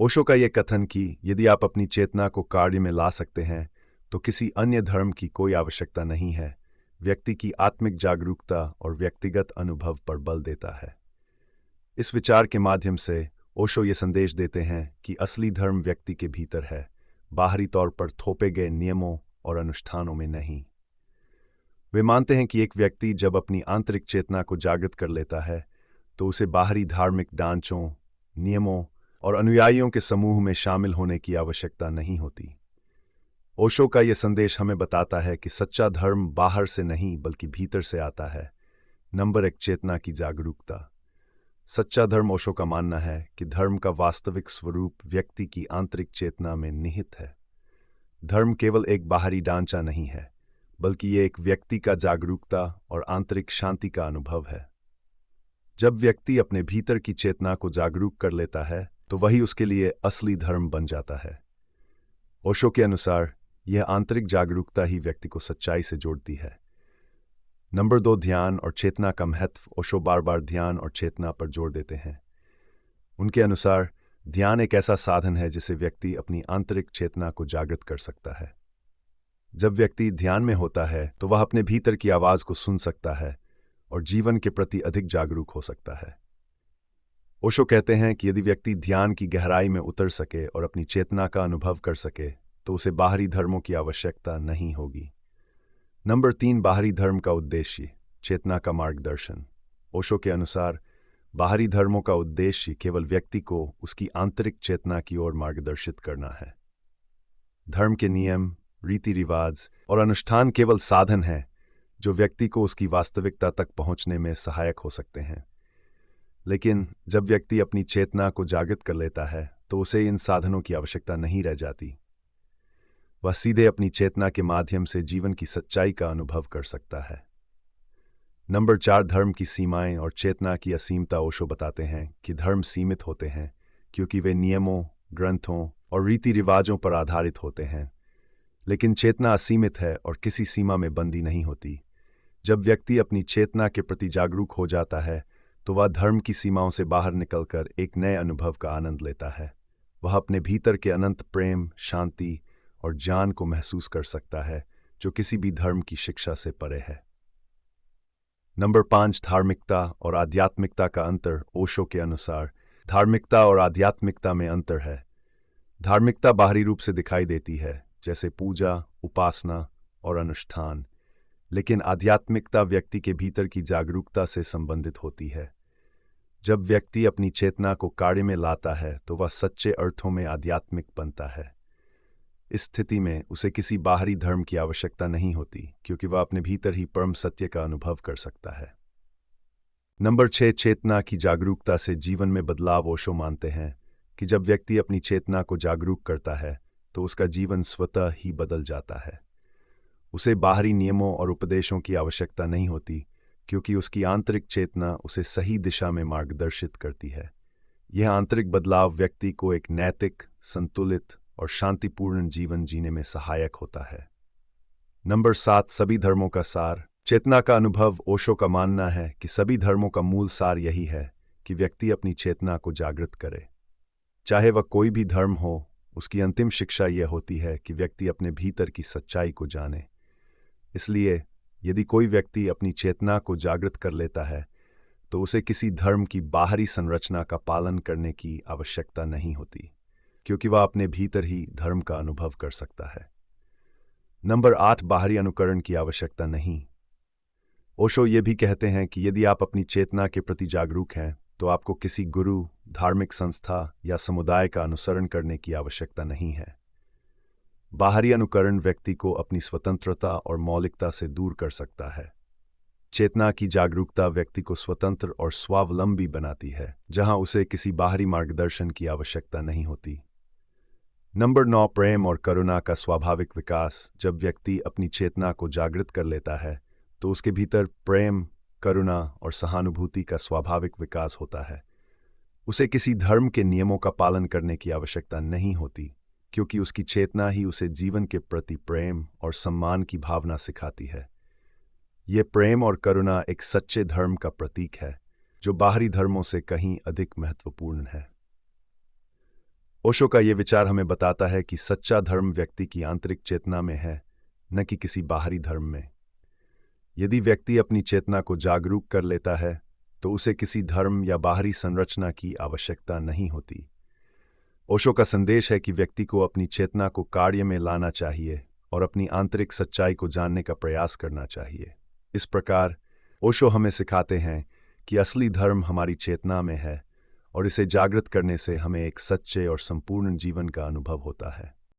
ओशो का यह कथन कि यदि आप अपनी चेतना को कार्य में ला सकते हैं तो किसी अन्य धर्म की कोई आवश्यकता नहीं है, व्यक्ति की आत्मिक जागरूकता और व्यक्तिगत अनुभव पर बल देता है। इस विचार के माध्यम से ओशो ये संदेश देते हैं कि असली धर्म व्यक्ति के भीतर है, बाहरी तौर पर थोपे गए नियमों और अनुष्ठानों में नहीं। वे मानते हैं कि एक व्यक्ति जब अपनी आंतरिक चेतना को जागृत कर लेता है तो उसे बाहरी धार्मिक ढांचों, नियमों और अनुयायियों के समूह में शामिल होने की आवश्यकता नहीं होती। ओशो का यह संदेश हमें बताता है कि सच्चा धर्म बाहर से नहीं बल्कि भीतर से आता है। नंबर 1, चेतना की जागरूकता। सच्चा धर्म, ओशो का मानना है कि धर्म का वास्तविक स्वरूप व्यक्ति की आंतरिक चेतना में निहित है। धर्म केवल एक बाहरी ढांचा नहीं है, बल्कि ये एक व्यक्ति का जागरूकता और आंतरिक शांति का अनुभव है। जब व्यक्ति अपने भीतर की चेतना को जागरूक कर लेता है तो वही उसके लिए असली धर्म बन जाता है। ओशो के अनुसार यह आंतरिक जागरूकता ही व्यक्ति को सच्चाई से जोड़ती है। नंबर 2, ध्यान और चेतना का महत्व। ओशो बार बार ध्यान और चेतना पर जोर देते हैं। उनके अनुसार ध्यान एक ऐसा साधन है जिसे व्यक्ति अपनी आंतरिक चेतना को जागृत कर सकता है। जब व्यक्ति ध्यान में होता है तो वह अपने भीतर की आवाज को सुन सकता है और जीवन के प्रति अधिक जागरूक हो सकता है। ओशो कहते हैं कि यदि व्यक्ति ध्यान की गहराई में उतर सके और अपनी चेतना का अनुभव कर सके तो उसे बाहरी धर्मों की आवश्यकता नहीं होगी। नंबर 3, बाहरी धर्म का उद्देश्य, चेतना का मार्गदर्शन। ओशो के अनुसार बाहरी धर्मों का उद्देश्य केवल व्यक्ति को उसकी आंतरिक चेतना की ओर मार्गदर्शित करना है। धर्म के नियम, रीति रिवाज और अनुष्ठान केवल साधन हैं जो व्यक्ति को उसकी वास्तविकता तक पहुंचने में सहायक हो सकते हैं। लेकिन जब व्यक्ति अपनी चेतना को जागृत कर लेता है तो उसे इन साधनों की आवश्यकता नहीं रह जाती। वह सीधे अपनी चेतना के माध्यम से जीवन की सच्चाई का अनुभव कर सकता है। नंबर 4, धर्म की सीमाएं और चेतना की असीमता। ओशो बताते हैं कि धर्म सीमित होते हैं क्योंकि वे नियमों, ग्रंथों और रीति रिवाजों पर आधारित होते हैं, लेकिन चेतना असीमित है और किसी सीमा में बंदी नहीं होती। जब व्यक्ति अपनी चेतना के प्रति जागरूक हो जाता है तो वह धर्म की सीमाओं से बाहर निकलकर एक नए अनुभव का आनंद लेता है। वह अपने भीतर के अनंत प्रेम, शांति और ज्ञान को महसूस कर सकता है जो किसी भी धर्म की शिक्षा से परे है। नंबर 5, धार्मिकता और आध्यात्मिकता का अंतर। ओशो के अनुसार धार्मिकता और आध्यात्मिकता में अंतर है। धार्मिकता बाहरी रूप से दिखाई देती है, जैसे पूजा, उपासना और अनुष्ठान, लेकिन आध्यात्मिकता व्यक्ति के भीतर की जागरूकता से संबंधित होती है। जब व्यक्ति अपनी चेतना को कार्य में लाता है तो वह सच्चे अर्थों में आध्यात्मिक बनता है। इस स्थिति में उसे किसी बाहरी धर्म की आवश्यकता नहीं होती क्योंकि वह अपने भीतर ही परम सत्य का अनुभव कर सकता है। नंबर 6, चेतना की जागरूकता से जीवन में बदलाव। ओशो मानते हैं कि जब व्यक्ति अपनी चेतना को जागरूक करता है तो उसका जीवन स्वतः ही बदल जाता है। उसे बाहरी नियमों और उपदेशों की आवश्यकता नहीं होती क्योंकि उसकी आंतरिक चेतना उसे सही दिशा में मार्गदर्शित करती है। यह आंतरिक बदलाव व्यक्ति को एक नैतिक, संतुलित और शांतिपूर्ण जीवन जीने में सहायक होता है। नंबर 7, सभी धर्मों का सार, चेतना का अनुभव। ओशो का मानना है कि सभी धर्मों का मूल सार यही है कि व्यक्ति अपनी चेतना को जागृत करे। चाहे वह कोई भी धर्म हो, उसकी अंतिम शिक्षा यह होती है कि व्यक्ति अपने भीतर की सच्चाई को जाने। इसलिए यदि कोई व्यक्ति अपनी चेतना को जागृत कर लेता है तो उसे किसी धर्म की बाहरी संरचना का पालन करने की आवश्यकता नहीं होती क्योंकि वह अपने भीतर ही धर्म का अनुभव कर सकता है। नंबर 8, बाहरी अनुकरण की आवश्यकता नहीं। ओशो ये भी कहते हैं कि यदि आप अपनी चेतना के प्रति जागरूक हैं तो आपको किसी गुरु, धार्मिक संस्था या समुदाय का अनुसरण करने की आवश्यकता नहीं है। बाहरी अनुकरण व्यक्ति को अपनी स्वतंत्रता और मौलिकता से दूर कर सकता है। चेतना की जागरूकता व्यक्ति को स्वतंत्र और स्वावलंबी बनाती है, जहां उसे किसी बाहरी मार्गदर्शन की आवश्यकता नहीं होती। नंबर 9, प्रेम और करुणा का स्वाभाविक विकास। जब व्यक्ति अपनी चेतना को जागृत कर लेता है तो उसके भीतर प्रेम, करुणा और सहानुभूति का स्वाभाविक विकास होता है। उसे किसी धर्म के नियमों का पालन करने की आवश्यकता नहीं होती क्योंकि उसकी चेतना ही उसे जीवन के प्रति प्रेम और सम्मान की भावना सिखाती है। ये प्रेम और करुणा एक सच्चे धर्म का प्रतीक है जो बाहरी धर्मों से कहीं अधिक महत्वपूर्ण है। ओशो का ये विचार हमें बताता है कि सच्चा धर्म व्यक्ति की आंतरिक चेतना में है, न कि किसी बाहरी धर्म में। यदि व्यक्ति अपनी चेतना को जागरूक कर लेता है तो उसे किसी धर्म या बाहरी संरचना की आवश्यकता नहीं होती। ओशो का संदेश है कि व्यक्ति को अपनी चेतना को कार्य में लाना चाहिए और अपनी आंतरिक सच्चाई को जानने का प्रयास करना चाहिए। इस प्रकार ओशो हमें सिखाते हैं कि असली धर्म हमारी चेतना में है और इसे जागृत करने से हमें एक सच्चे और संपूर्ण जीवन का अनुभव होता है।